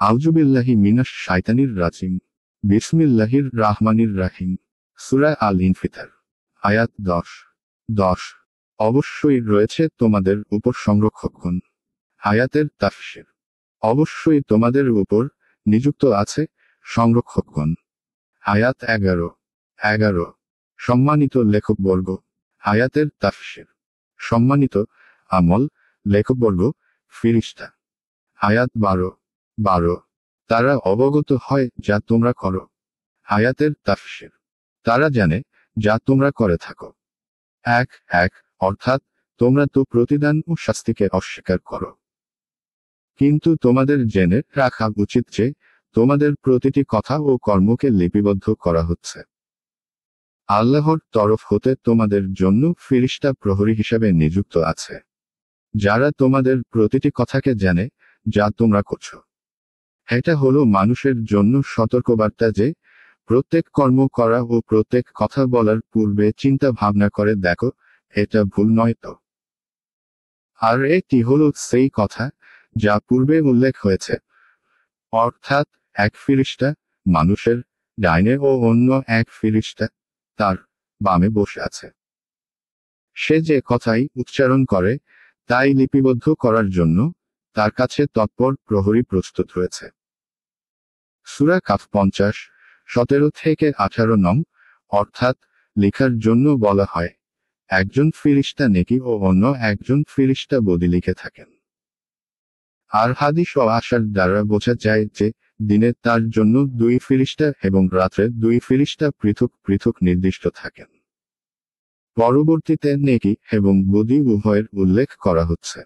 আউযুবিল্লাহি মিনাশ শাইতানির রাজিম। বিসমিল্লাহির রাহমানির রাহিম। সূরা আল ইনফিতার। আয়াত 10 অবশ্যই রয়েছে তোমাদের উপর সংরক্ষকগণ। আয়াতের তাফসীর। অবশ্যই তোমাদের উপর নিযুক্ত আছে সংরক্ষকগণ। আয়াত 11 সম্মানিত লেখকবর্গ। আয়াতের তাফসীর। সম্মানিত আমল লেখকবর্গ ফিরিস্তা। আয়াত 12 তারা অবগত হয় যা তোমরা করো। আয়াতের তাফসীর। তারা জানে যা তোমরা করে থাকো। 1 অর্থাৎ তোমরা তো প্রতিদান ও শাস্তিকে অস্বীকার করো। কিন্তু তোমাদের জেনে রাখা উচিত যে তোমাদের প্রতিটি কথা ও কর্মকে লিপিবদ্ধ করা হচ্ছে। আল্লাহর তরফ হতে তোমাদের জন্য ফিরিস্তা প্রহরী হিসেবে নিযুক্ত আছে, যারা তোমাদের প্রতিটি কথাকে জানে যা তোমরা করছো। এটা হলো মানুষের জন্য সতর্কবার্তা যে প্রত্যেক কর্ম করা ও প্রত্যেক কথা বলার পূর্বে চিন্তা ভাবনা করে দেখো এটা ভুল নয় তো। আর এটি হলো সেই কথা যা পূর্বে উল্লেখ হয়েছে, অর্থাৎ এক ফিরিস্তা মানুষের ডাইনে ও অন্য এক ফিরিস্তা তার বামে বসে আছে। সে যে কথাই উচ্চারণ করে তাই লিপিবদ্ধ করার জন্য তার কাছে তৎপর প্রহরী প্রস্তুত রয়েছে। সূরা কাফ 50-17 নং। অর্থাৎ লেখার জন্য বলা হয় একজন ফিরিস্তা নেকি ও অন্য একজন ফিরিস্তা বদি লিখে থাকেন। আর হাদিস ও আশার দ্বারা বোঝা যায় যে দিনে তার জন্য 2 ফিরিস্তা এবং রাত্রে 2 ফিরিস্তা পৃথক পৃথক নির্দিষ্ট থাকেন। পরবর্তীতে নেকি এবং বদি উভয়ের উল্লেখ করা হচ্ছে।